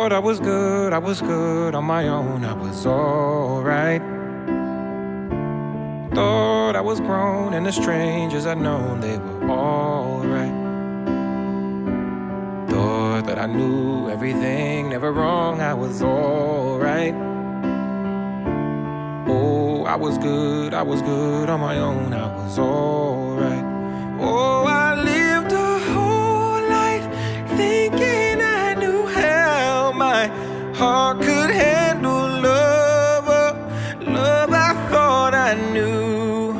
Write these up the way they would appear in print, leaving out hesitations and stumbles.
Thought I was good on my own, I was alright. Thought I was grown and the strangers I'd known, they were alright. Thought that I knew everything, never wrong, I was alright. Oh, I was good on my own, I was alright. Oh, I lived a whole life thinking I knew how my heart could handle love, love I thought I knew.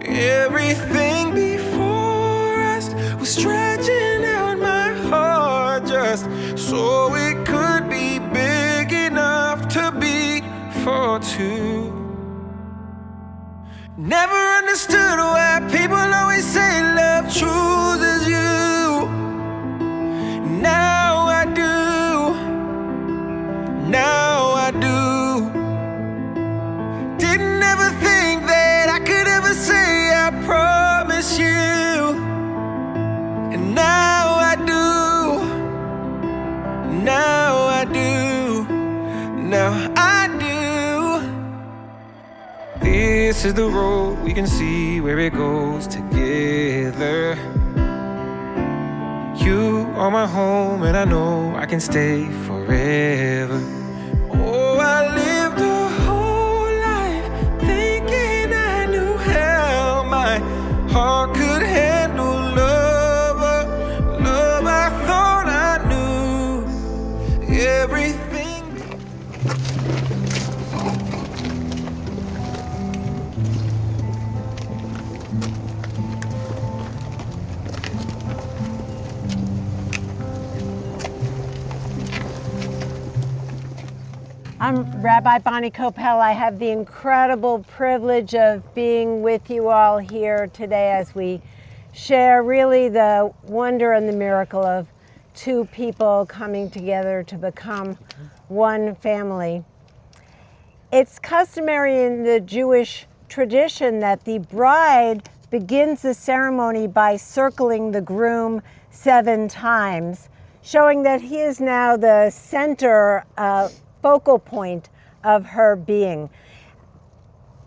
Everything before us was stretching out my heart just so it could be big enough to beat for two. Never understood why people always say love chooses you. Now I do. Now I do. Didn't ever think that I could ever say I promise you. And now I do. Now I do. Now I do. This is the road, we can see where it goes together. You are my home and I know I can stay forever. Oh, I lived a whole life thinking I knew how my heart could handle love, love I thought I knew. Everything. I'm Rabbi Bonnie Kopel. I have the incredible privilege of being with you all here today as we share really the wonder and the miracle of two people coming together to become one family. It's customary in the Jewish tradition that the bride begins the ceremony by circling the groom 7 times, showing that he is now the center focal point of her being.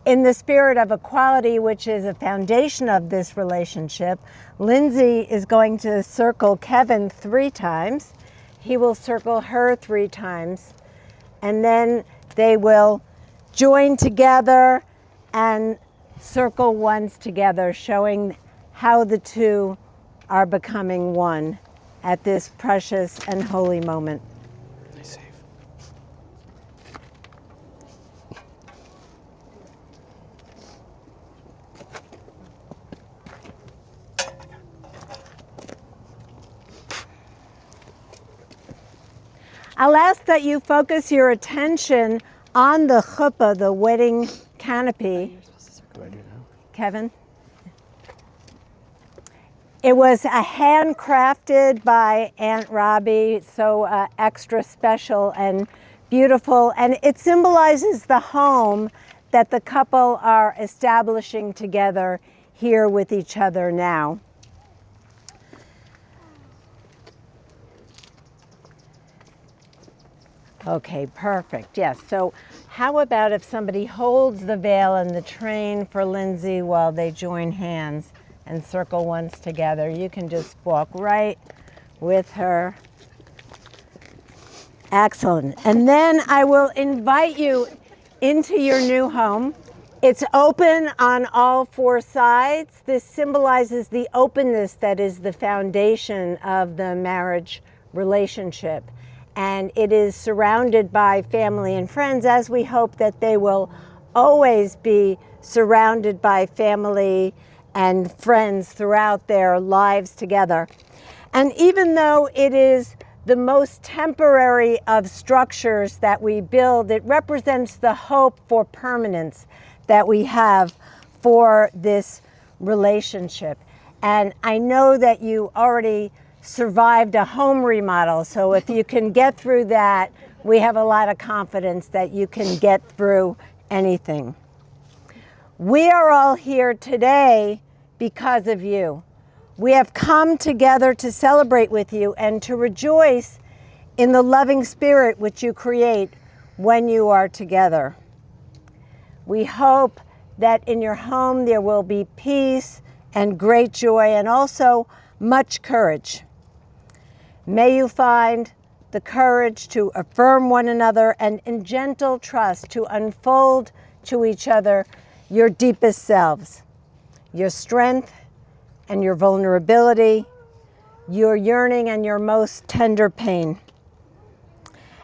In the spirit of equality, which is a foundation of this relationship, Lindsey is going to circle Kevin 3 times. He will circle her 3 times, and then they will join together and circle once together, showing how the two are becoming one at this precious and holy moment. I'll ask that you focus your attention on the chuppah, the wedding canopy. Kevin? It was handcrafted by Aunt Robbie, so extra special and beautiful, and it symbolizes the home that the couple are establishing together here with each other now. Okay, perfect. Yes. So how about if somebody holds the veil and the train for Lindsey while they join hands and circle once together? You can just walk right with her. Excellent. And then I will invite you into your new home. It's open on all 4 sides. This symbolizes the openness that is the foundation of the marriage relationship. And it is surrounded by family and friends, as we hope that they will always be surrounded by family and friends throughout their lives together. And even though it is the most temporary of structures that we build, it represents the hope for permanence that we have for this relationship. And I know that you already survived a home remodel, so if you can get through that, we have a lot of confidence that you can get through anything. We are all here today because of you. We have come together to celebrate with you and to rejoice in the loving spirit which you create when you are together. We hope that in your home there will be peace and great joy and also much courage. May you find the courage to affirm one another and in gentle trust to unfold to each other your deepest selves, your strength and your vulnerability, your yearning and your most tender pain.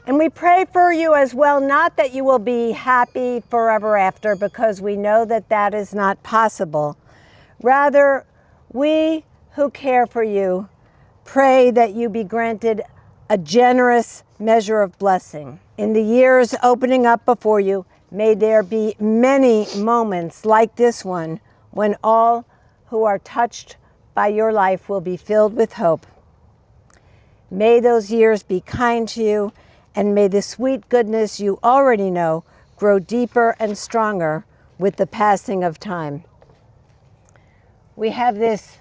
And we pray for you as well, not that you will be happy forever after, because we know that that is not possible. Rather, we who care for you pray that you be granted a generous measure of blessing. In the years opening up before you, may there be many moments like this one when all who are touched by your life will be filled with hope. May those years be kind to you, and may the sweet goodness you already know grow deeper and stronger with the passing of time. We have this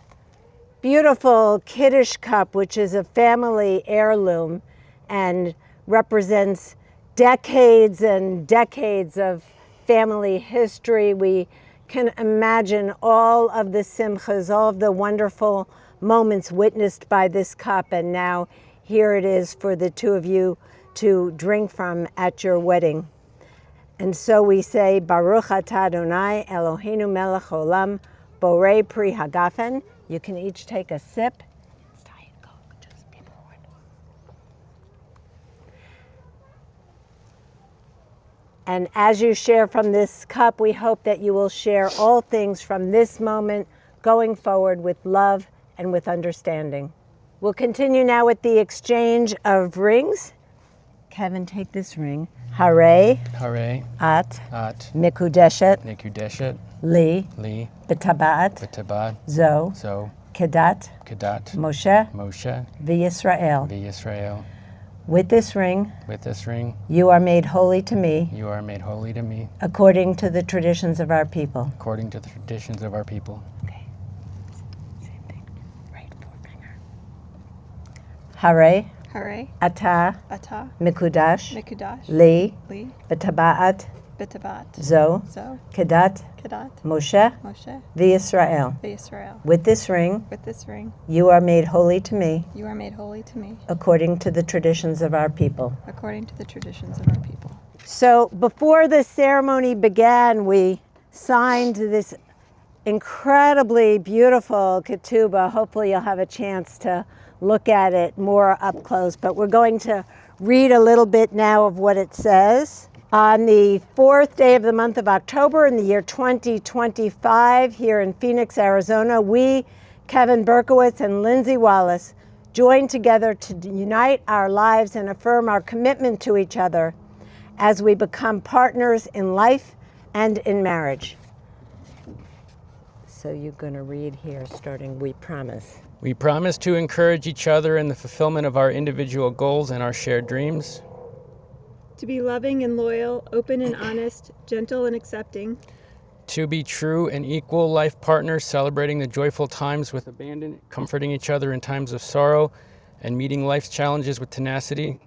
beautiful Kiddush cup, which is a family heirloom and represents decades and decades of family history. We can imagine all of the simchas, all of the wonderful moments witnessed by this cup, and now here it is for the two of you to drink from at your wedding. And so we say, Baruch atah Adonai Eloheinu melech olam, borei pri hagafen. You can each take a sip. It's Diet Coke, just be forward. And as you share from this cup, we hope that you will share all things from this moment going forward with love and with understanding. We'll continue now with the exchange of rings. Kevin, take this ring. Hare. Hare. At. Mikudeshet. Mikudeshet. Li. B'tabat. Zo. Kedat. Moshe. V'Yisrael. With this ring. You are made holy to me. According to the traditions of our people. Okay. Same thing. Right forefinger. Hare. Atah. Mikudash. Li. B'tabat. Zo. Kedat. Moshe. V'Yisrael. With this ring. You are made holy to me. According to the traditions of our people. So before the ceremony began, we signed this incredibly beautiful ketubah. Hopefully you'll have a chance to look at it more up close, but we're going to read a little bit now of what it says. On the 4th day of the month of October in the year 2025, here in Phoenix, Arizona, we, Kevin Berkowitz and Lindsey Wallace, joined together to unite our lives and affirm our commitment to each other as we become partners in life and in marriage. So you're going to read here, starting, we promise. We promise to encourage each other in the fulfillment of our individual goals and our shared dreams. To be loving and loyal, open and honest, gentle and accepting. To be true and equal life partners, celebrating the joyful times with abandon, comforting each other in times of sorrow, and meeting life's challenges with tenacity.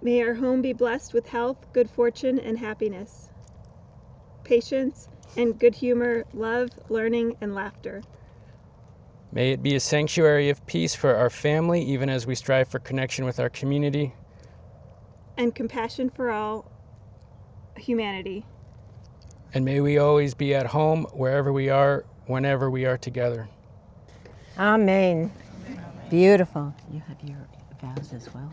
May our home be blessed with health, good fortune, and happiness. Patience and good humor, love, learning, and laughter. May it be a sanctuary of peace for our family, even as we strive for connection with our community. And compassion for all humanity. And may we always be at home, wherever we are, whenever we are together. Amen. Beautiful. You have your vows as well.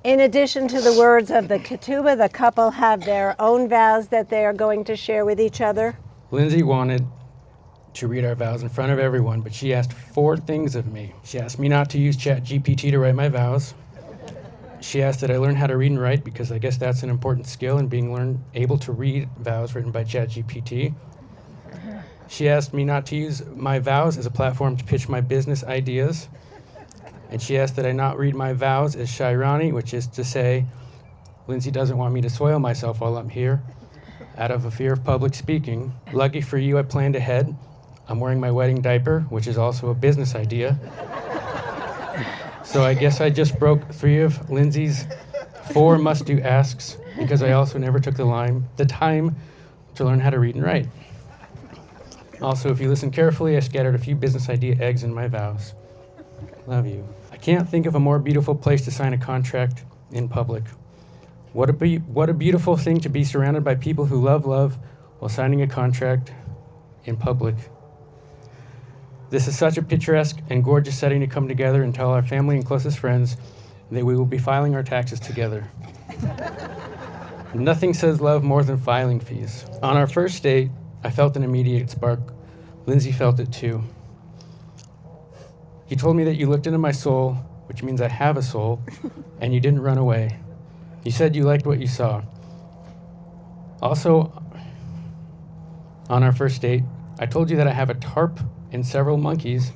In addition to the words of the ketubah, the couple have their own vows that they are going to share with each other. Lindsey wanted to read our vows in front of everyone, but she asked 4 things of me. She asked me not to use ChatGPT to write my vows. She asked that I learn how to read and write, because I guess that's an important skill in being able to read vows written by ChatGPT. She asked me not to use my vows as a platform to pitch my business ideas. And she asked that I not read my vows as Shairani, which is to say, Lindsey doesn't want me to soil myself while I'm here, out of a fear of public speaking. Lucky for you, I planned ahead. I'm wearing my wedding diaper, which is also a business idea. So I guess I just broke 3 of Lindsay's 4 must-do asks because I also never took the time to learn how to read and write. Also, if you listen carefully, I scattered a few business idea eggs in my vows. Love you. I can't think of a more beautiful place to sign a contract in public. What a beautiful thing to be surrounded by people who love love while signing a contract in public. This is such a picturesque and gorgeous setting to come together and tell our family and closest friends that we will be filing our taxes together. Nothing says love more than filing fees. On our first date, I felt an immediate spark. Lindsey felt it too. You told me that you looked into my soul, which means I have a soul, and you didn't run away. You said you liked what you saw. Also, on our first date, I told you that I have a tarp and several monkeys,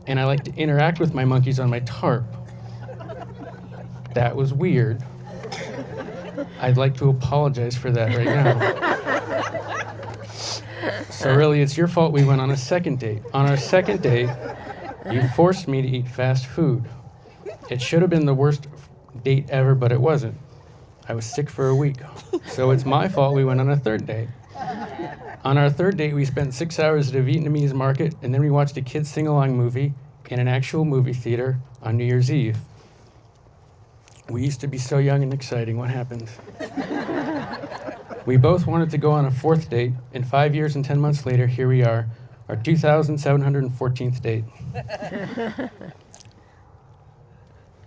and I like to interact with my monkeys on my tarp. That was weird. I'd like to apologize for that right now. So really, it's your fault we went on a second date. On our second date, you forced me to eat fast food. It should have been the worst date ever, but it wasn't. I was sick for a week. So it's my fault we went on a third date. On our third date, we spent 6 hours at a Vietnamese market, and then we watched a kids' sing-along movie in an actual movie theater on New Year's Eve. We used to be so young and exciting. What happened? We both wanted to go on a fourth date, and 5 years and 10 months later, here we are, our 2,714th date.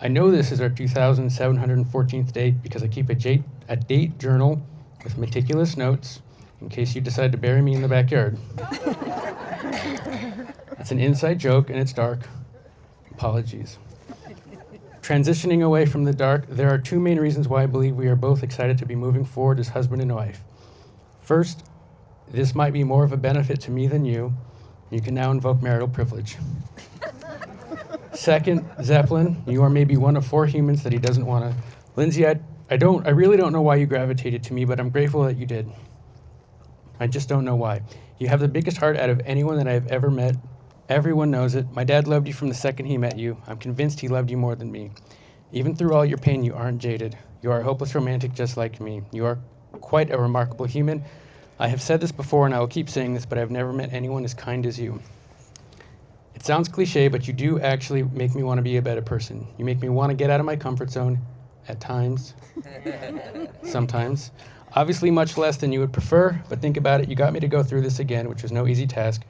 I know this is our 2,714th date because I keep a date journal with meticulous notes in case you decide to bury me in the backyard. It's an inside joke and it's dark. Apologies. Transitioning away from the dark, there are 2 main reasons why I believe we are both excited to be moving forward as husband and wife. First, this might be more of a benefit to me than you. You can now invoke marital privilege. Second, Zeppelin, you are maybe one of 4 humans that he doesn't want to. Lindsey, I really don't know why you gravitated to me, but I'm grateful that you did. I just don't know why. You have the biggest heart out of anyone that I've ever met. Everyone knows it. My dad loved you from the second he met you. I'm convinced he loved you more than me. Even through all your pain, you aren't jaded. You are a hopeless romantic just like me. You are quite a remarkable human. I have said this before and I will keep saying this, but I've never met anyone as kind as you. It sounds cliche, but you do actually make me want to be a better person. You make me want to get out of my comfort zone at times, sometimes. Obviously much less than you would prefer, but think about it. You got me to go through this again, which was no easy task,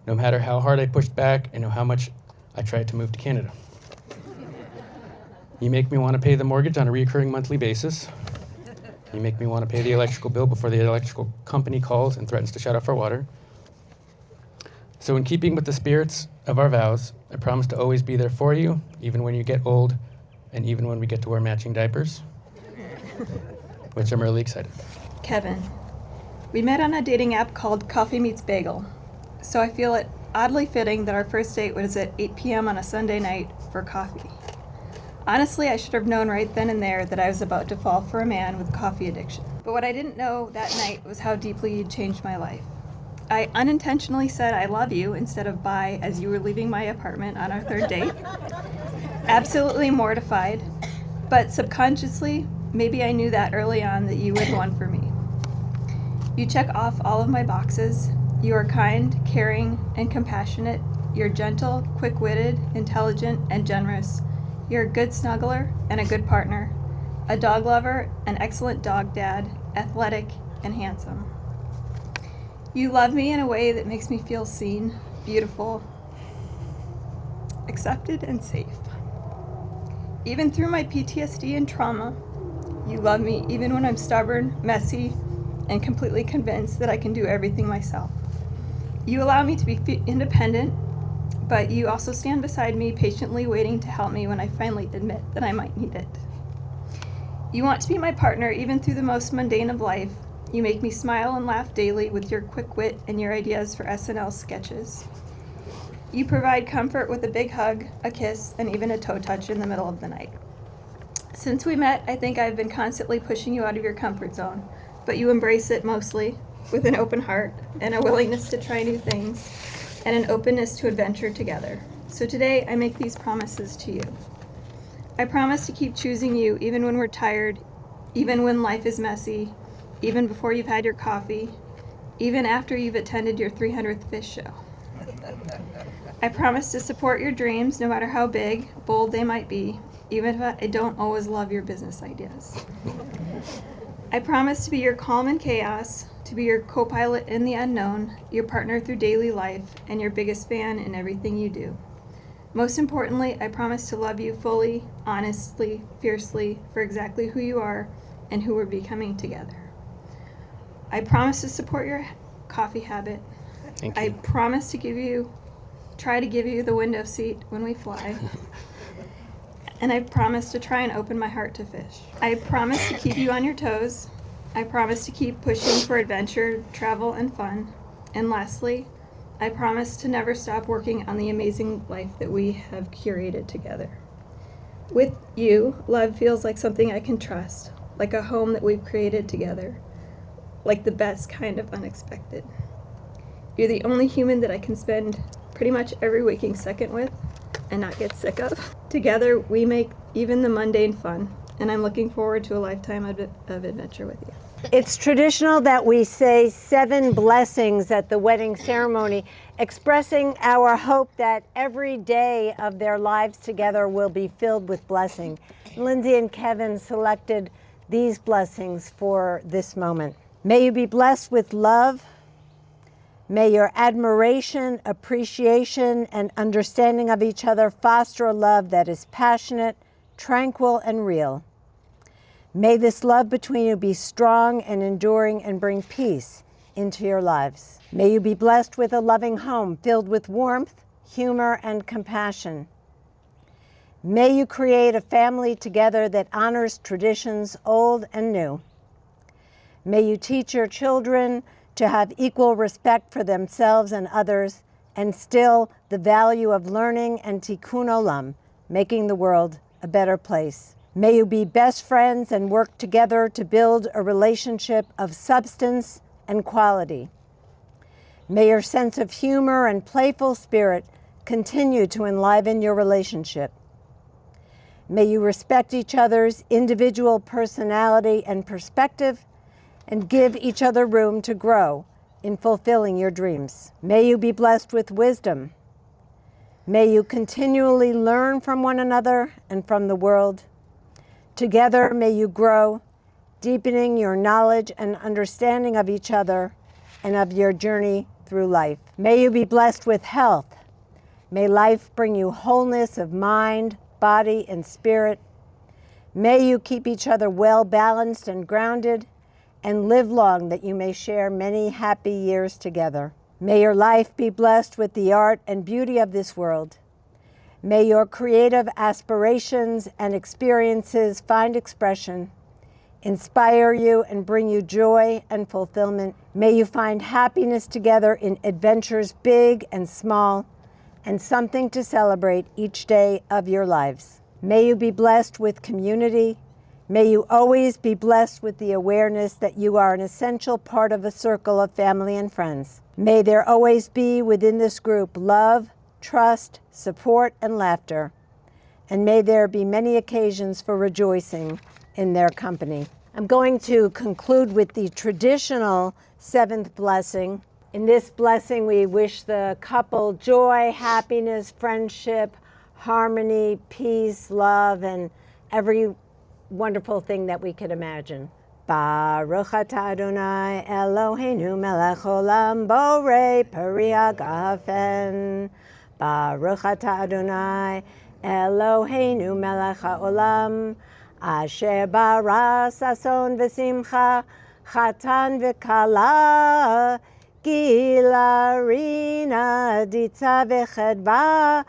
no matter how hard I pushed back and how much I tried to move to Canada. You make me want to pay the mortgage on a recurring monthly basis. You make me want to pay the electrical bill before the electrical company calls and threatens to shut off our water. So in keeping with the spirits of our vows, I promise to always be there for you, even when you get old and even when we get to wear matching diapers, which I'm really excited. Kevin, we met on a dating app called Coffee Meets Bagel, so I feel it oddly fitting that our first date was at 8 p.m. on a Sunday night for coffee. Honestly, I should have known right then and there that I was about to fall for a man with coffee addiction. But what I didn't know that night was how deeply you'd changed my life. I unintentionally said I love you instead of bye as you were leaving my apartment on our third date. Absolutely mortified, but subconsciously, maybe I knew that early on that you were the one for me. You check off all of my boxes. You are kind, caring, and compassionate. You're gentle, quick-witted, intelligent, and generous. You're a good snuggler and a good partner, a dog lover, an excellent dog dad, athletic, and handsome. You love me in a way that makes me feel seen, beautiful, accepted, and safe. Even through my PTSD and trauma, you love me even when I'm stubborn, messy, and completely convinced that I can do everything myself. You allow me to be independent, but you also stand beside me, patiently waiting to help me when I finally admit that I might need it. You want to be my partner even through the most mundane of life. You make me smile and laugh daily with your quick wit and your ideas for SNL sketches. You provide comfort with a big hug, a kiss, and even a toe touch in the middle of the night. Since we met, I think I've been constantly pushing you out of your comfort zone, but you embrace it mostly with an open heart and a willingness to try new things and an openness to adventure together. So today I make these promises to you. I promise to keep choosing you even when we're tired, even when life is messy, even before you've had your coffee, even after you've attended your 300th fish show. I promise to support your dreams no matter how big, bold they might be, even if I don't always love your business ideas. I promise to be your calm in chaos, to be your co-pilot in the unknown, your partner through daily life, and your biggest fan in everything you do. Most importantly, I promise to love you fully, honestly, fiercely, for exactly who you are and who we're becoming together. I promise to support your coffee habit. Thank you. I promise to try to give you the window seat when we fly. And I promise to try and open my heart to fish. I promise to keep you on your toes. I promise to keep pushing for adventure, travel, and fun. And lastly, I promise to never stop working on the amazing life that we have curated together. With you, love feels like something I can trust, like a home that we've created together, like the best kind of unexpected. You're the only human that I can spend pretty much every waking second with and not get sick of. Together, we make even the mundane fun, and I'm looking forward to a lifetime of adventure with you. It's traditional that we say 7 blessings at the wedding ceremony, expressing our hope that every day of their lives together will be filled with blessing. Lindsey and Kevin selected these blessings for this moment. May you be blessed with love. May your admiration, appreciation, and understanding of each other foster a love that is passionate, tranquil, and real. May this love between you be strong and enduring and bring peace into your lives. May you be blessed with a loving home filled with warmth, humor, and compassion. May you create a family together that honors traditions old and new. May you teach your children to have equal respect for themselves and others, and still the value of learning and tikkun olam, making the world a better place. May you be best friends and work together to build a relationship of substance and quality. May your sense of humor and playful spirit continue to enliven your relationship. May you respect each other's individual personality and perspective and give each other room to grow in fulfilling your dreams. May you be blessed with wisdom. May you continually learn from one another and from the world. Together, may you grow, deepening your knowledge and understanding of each other and of your journey through life. May you be blessed with health. May life bring you wholeness of mind, body, and spirit. May you keep each other well balanced and grounded, and live long that you may share many happy years together. May your life be blessed with the art and beauty of this world. May your creative aspirations and experiences find expression, inspire you, and bring you joy and fulfillment. May you find happiness together in adventures big and small, and something to celebrate each day of your lives. May you be blessed with community. May you always be blessed with the awareness that you are an essential part of a circle of family and friends. May there always be within this group love, trust, support, and laughter. And may there be many occasions for rejoicing in their company. I'm going to conclude with the traditional 7th blessing. In this blessing, we wish the couple joy, happiness, friendship, harmony, peace, love, and every wonderful thing that we could imagine. Baruch atah Adonai Eloheinu melech olam borei peri hagafen. Baruch atah Adonai Eloheinu melech haolam asher bara sason v'simcha chatan v'kala gila rina ditza v'chedva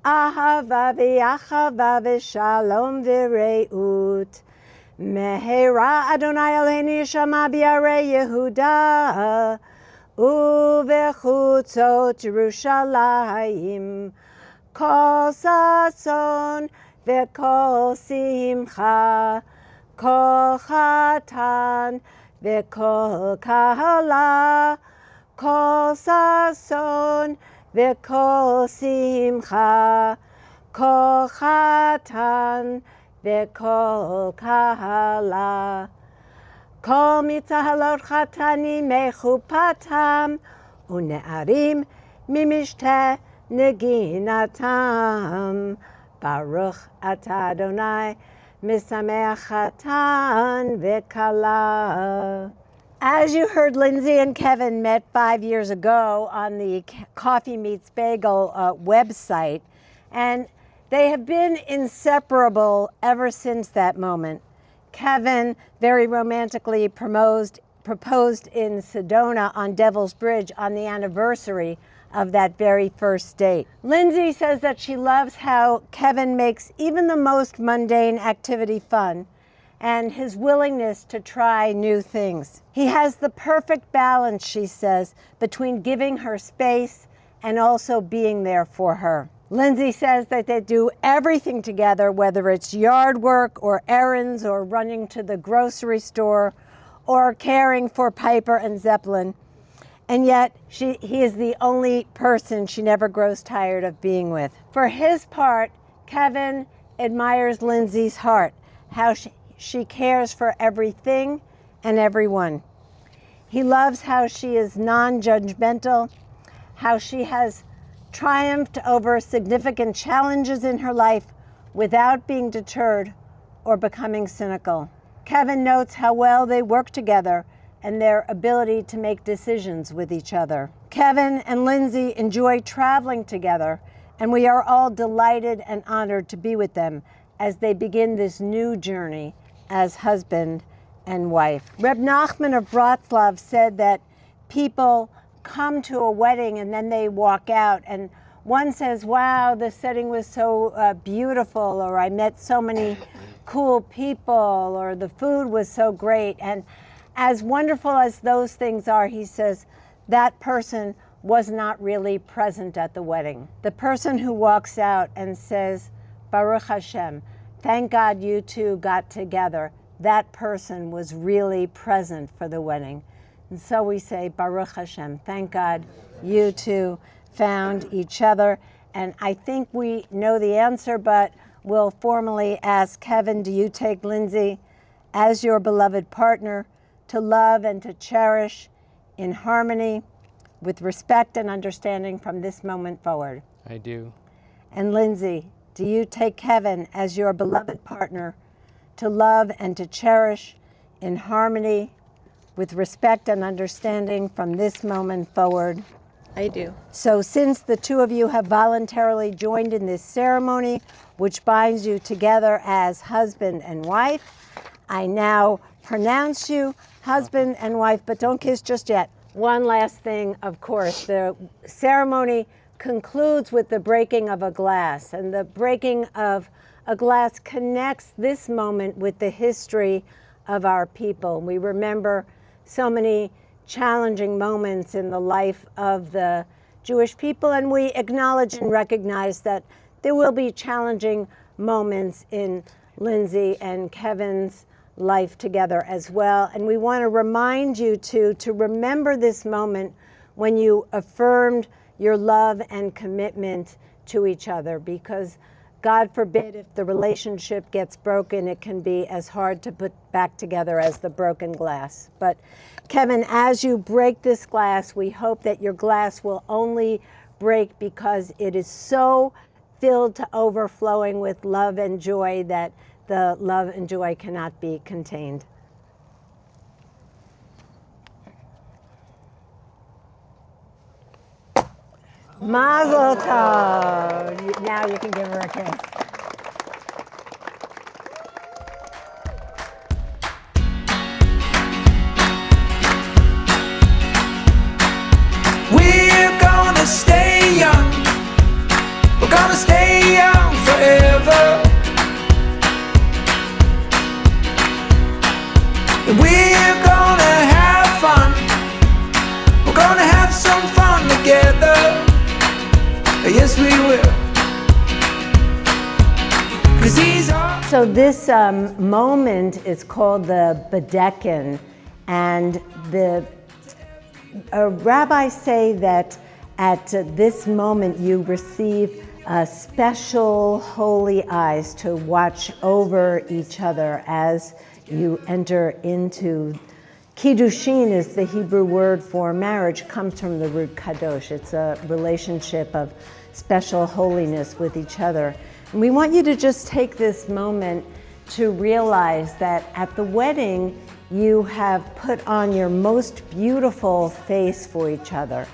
ahava v'yachava v'shalom v'reut. Mehera Adonai Eloheinu yishama b'yarei Yehuda uvechutzot Yerushalayim kol sason v'kol simcha kol chatan v'kol kahala kol sason v'kol simcha kol chatan v'kol kahala. Kol mitzahalot chatanim mechupatam une'arim mimishte neginatam. Baruch atah Adonai misameach chatan v'kala. As you heard, Lindsey and Kevin met 5 years ago on the Coffee Meets Bagel website, and they have been inseparable ever since that moment. Kevin very romantically proposed in Sedona on Devil's Bridge on the anniversary of that very first date. Lindsey says that she loves how Kevin makes even the most mundane activity fun, and his willingness to try new things. He has the perfect balance, she says, between giving her space and also being there for her. Lindsey says that they do everything together, whether it's yard work or errands or running to the grocery store or caring for Piper and Zeppelin. And yet he is the only person she never grows tired of being with. For his part, Kevin admires Lindsey's heart, how she cares for everything and everyone. He loves how she is non-judgmental, how she has triumphed over significant challenges in her life without being deterred or becoming cynical. Kevin notes how well they work together and their ability to make decisions with each other. Kevin and Lindsey enjoy traveling together, and we are all delighted and honored to be with them as they begin this new journey as husband and wife. Reb Nachman of Wroclaw said that people come to a wedding and then they walk out, and one says, wow, the setting was so beautiful, or I met so many cool people, or the food was so great. And as wonderful as those things are, he says, that person was not really present at the wedding. The person who walks out and says, Baruch Hashem, thank God you two got together, that person was really present for the wedding. And so we say, Baruch Hashem, thank God you two found each other. And I think we know the answer, but we'll formally ask Kevin, do you take Lindsey as your beloved partner to love and to cherish in harmony, with respect and understanding from this moment forward? I do. And Lindsey, do you take Kevin as your beloved partner to love and to cherish in harmony, with respect and understanding from this moment forward? I do. So since the two of you have voluntarily joined in this ceremony, which binds you together as husband and wife, I now pronounce you husband and wife, but don't kiss just yet. One last thing, of course, the ceremony concludes with the breaking of a glass, and the breaking of a glass connects this moment with the history of our people. We remember so many challenging moments in the life of the Jewish people, and we acknowledge and recognize that there will be challenging moments in Lindsey and Kevin's life together as well. And we want to remind you to remember this moment when you affirmed your love and commitment to each other, because God forbid if the relationship gets broken, it can be as hard to put back together as the broken glass. But Kevin, as you break this glass, we hope that your glass will only break because it is so filled to overflowing with love and joy that the love and joy cannot be contained. Mazel tov. Now you can give her a kiss. We're gonna stay young. We're gonna stay young forever. And we're gonna have fun. We're gonna have some fun together. Yes, we will. 'Cause these are. So this moment is called the Bedekin, and the rabbis say that at this moment you receive special holy eyes to watch over each other as you enter into Kiddushin. Is the Hebrew word for marriage, comes from the root kadosh. It's a relationship of special holiness with each other. And we want you to just take this moment to realize that at the wedding, you have put on your most beautiful face for each other.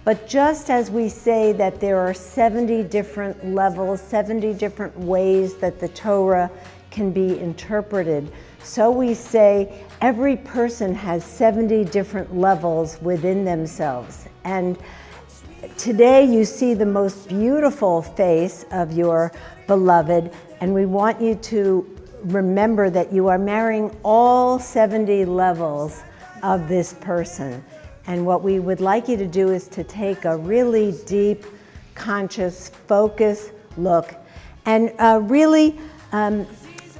But just as we say that there are 70 different levels, 70 different ways that the Torah can be interpreted, so we say every person has 70 different levels within themselves. And today you see the most beautiful face of your beloved, and we want you to remember that you are marrying all 70 levels of this person. And what we would like you to do is to take a really deep, conscious, focused look. And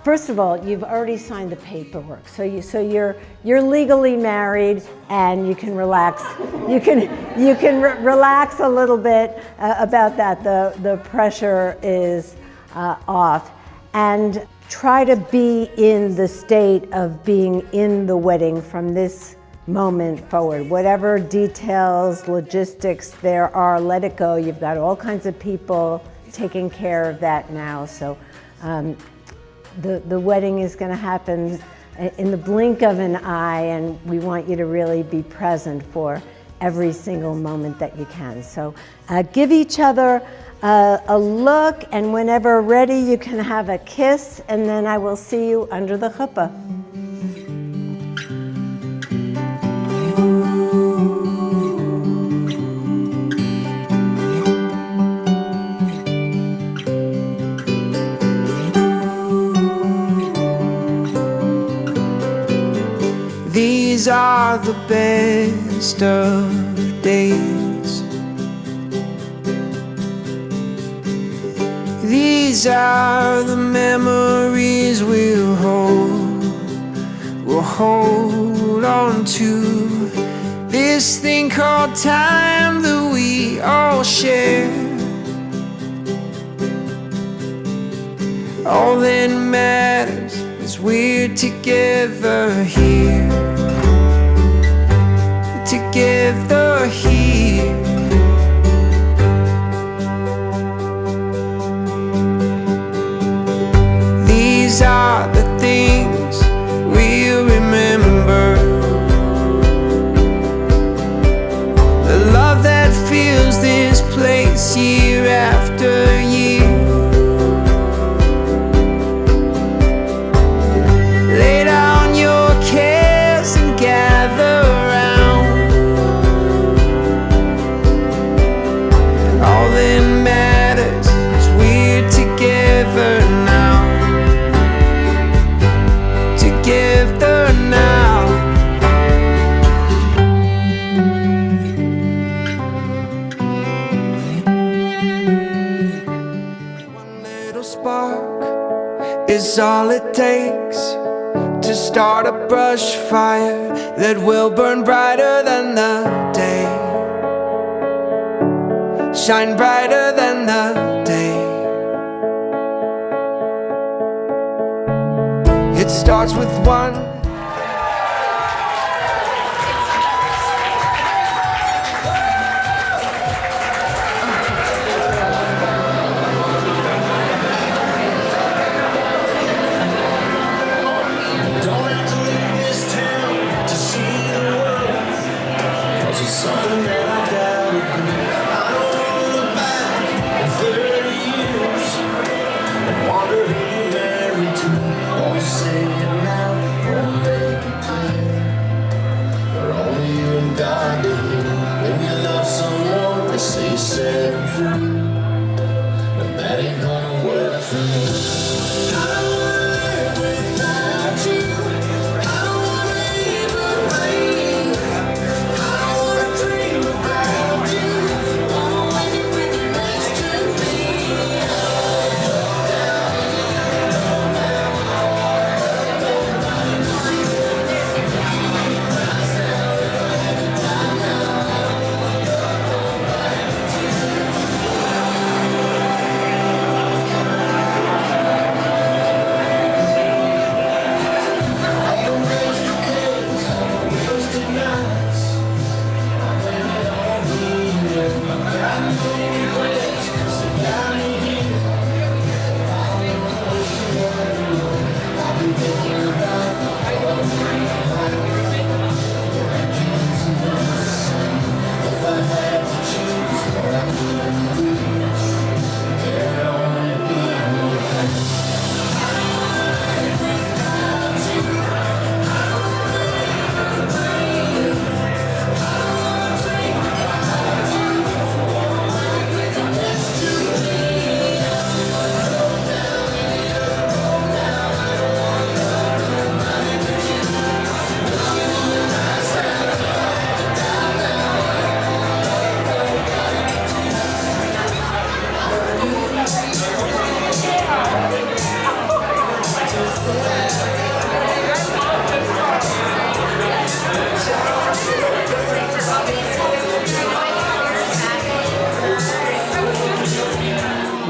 first of all, you've already signed the paperwork. So you're legally married, and you can relax. You can relax a little bit about that. The pressure is off. And try to be in the state of being in the wedding from this moment forward. Whatever details, logistics there are, let it go. You've got all kinds of people taking care of that now. So the wedding is going to happen in the blink of an eye, and we want you to really be present for every single moment that you can. So give each other a look, and whenever ready, you can have a kiss, and then I will see you under the chuppah. These are the best of days. These are the memories we'll hold on to. This thing called time that we all share. All that matters is we're together here. Together here. These are the things we'll remember. The love that fills this place year after year. Lay down your cares and gather round. All that matters is we're together now. Together now. One little spark is all it takes to start a brush fire that will burn brighter than the day. Shine brighter than the day. It starts with one. Don't have to leave this town to see the world, 'cause it's something that I gotta do. I don't wanna look back in 30 years and wonder who you married to. Won't say it now, won't make it clear. For only you and God to hear. When you love someone, they say you set them free, but that ain't gonna work for me. I don't wanna live without you. I don't wanna even breathe. I don't wanna dream about you. Wanna wake up with you next to me.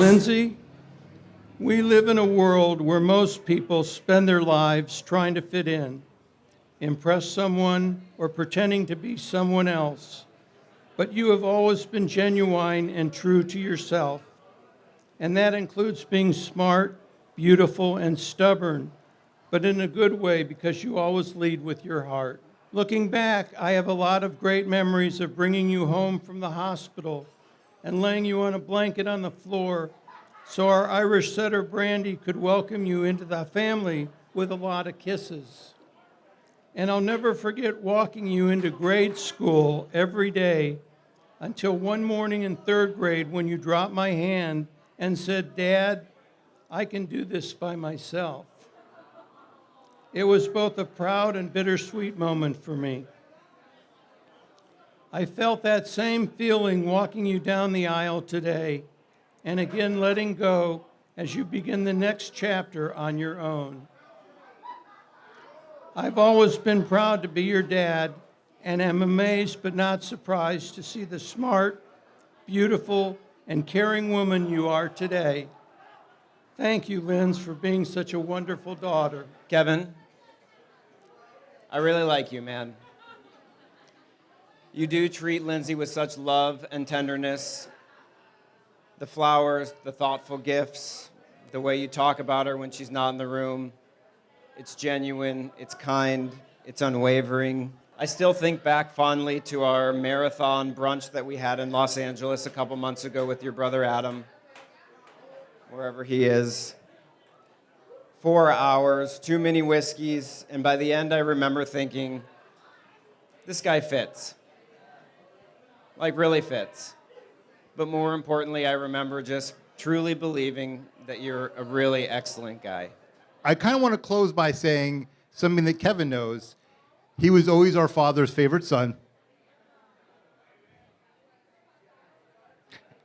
Lindsey, we live in a world where most people spend their lives trying to fit in, impress someone, or pretending to be someone else. But you have always been genuine and true to yourself. And that includes being smart, beautiful, and stubborn, but in a good way because you always lead with your heart. Looking back, I have a lot of great memories of bringing you home from the hospital and laying you on a blanket on the floor so our Irish setter Brandy could welcome you into the family with a lot of kisses. And I'll never forget walking you into grade school every day until one morning in third grade when you dropped my hand and said, "Dad, I can do this by myself." It was both a proud and bittersweet moment for me. I felt that same feeling walking you down the aisle today, and again letting go as you begin the next chapter on your own. I've always been proud to be your dad, and am amazed but not surprised to see the smart, beautiful, and caring woman you are today. Thank you, Linz, for being such a wonderful daughter. Kevin, I really like you, man. You do treat Lindsey with such love and tenderness. The flowers, the thoughtful gifts, the way you talk about her when she's not in the room. It's genuine, it's kind, it's unwavering. I still think back fondly to our marathon brunch that we had in Los Angeles a couple months ago with your brother Adam, wherever he is. 4 hours, too many whiskeys, and by the end I remember thinking, this guy fits. Like, really fits. But more importantly, I remember just truly believing that you're a really excellent guy. I kind of want to close by saying something that Kevin knows. He was always our father's favorite son.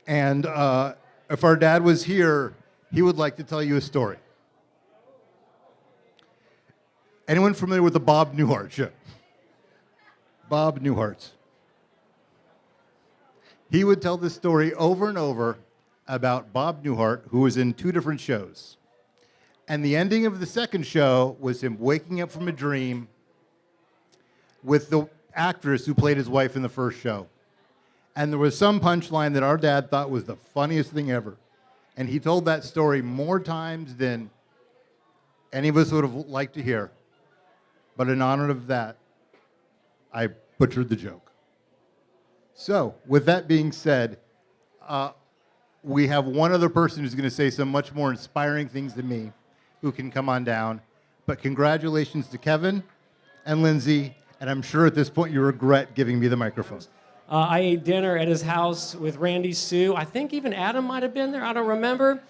And if our dad was here, he would like to tell you a story. Anyone familiar with the Bob Newhart show? Bob Newhart. He would tell this story over and over about Bob Newhart, who was in 2 different shows. And the ending of the second show was him waking up from a dream with the actress who played his wife in the first show. And there was some punchline that our dad thought was the funniest thing ever. And he told that story more times than any of us would have liked to hear. But in honor of that, I butchered the joke. So, with that being said, we have one other person who's going to say some much more inspiring things than me, who can come on down. But congratulations to Kevin and Lindsey, and I'm sure at this point you regret giving me the microphone. I ate dinner at his house with Randy Sue. I think even Adam might have been there. I don't remember.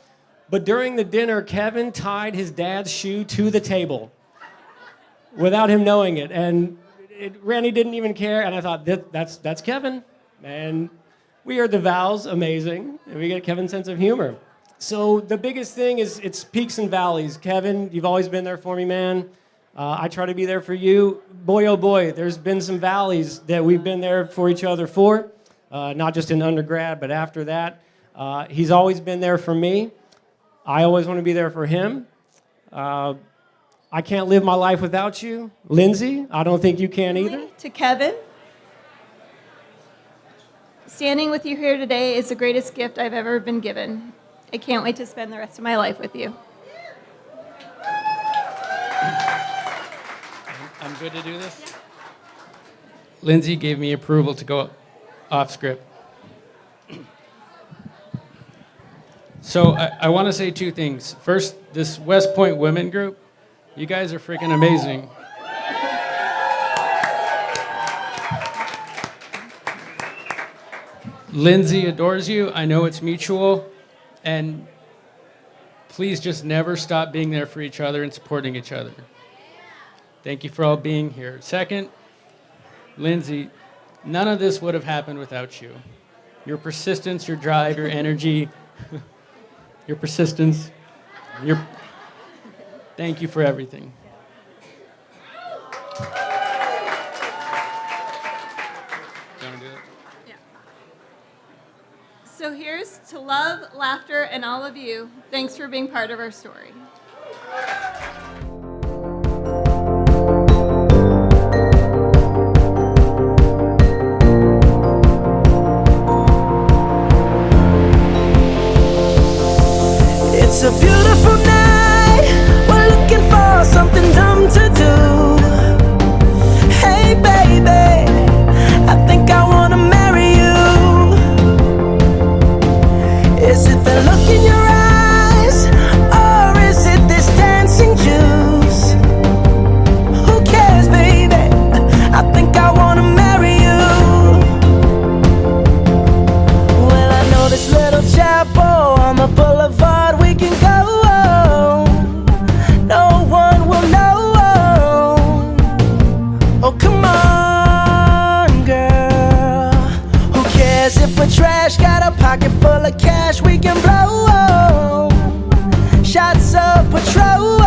But during the dinner, Kevin tied his dad's shoe to the table without him knowing it. And Randy didn't even care. And I thought, that's Kevin. And we heard the vows, amazing. And we get Kevin's sense of humor. So the biggest thing is it's peaks and valleys. Kevin, you've always been there for me, man. I try to be there for you. Boy, oh boy, there's been some valleys that we've been there for each other for, not just in undergrad, but after that. He's always been there for me. I always want to be there for him. I can't live my life without you. Lindsey, I don't think you can either. To Kevin, standing with you here today is the greatest gift I've ever been given. I can't wait to spend the rest of my life with you. I'm good to do this? Yeah. Lindsey gave me approval to go off script. So I want to say 2 things. First, this West Point women group, you guys are freaking amazing. Lindsey adores you. I know it's mutual. And please just never stop being there for each other and supporting each other. Thank you for all being here. Second, Lindsey, none of this would have happened without you. Your persistence, your drive, your energy, your persistence, thank you for everything. You want to do it? Yeah. So here's to love, laughter, and all of you. Thanks for being part of our story. It's a beautiful night. We're looking for something dumb to do. Hey, baby, I think I wanna marry you. Is it the look in your eyes, or is it this dancing juice? Who cares, baby? I think I wanna marry you. Well, I know this little chapel on the boulevard we can go. No one will know. Oh, come on, girl. Who cares if we're trash? Got a pocket full of cash we can blow. Shots of Patrol.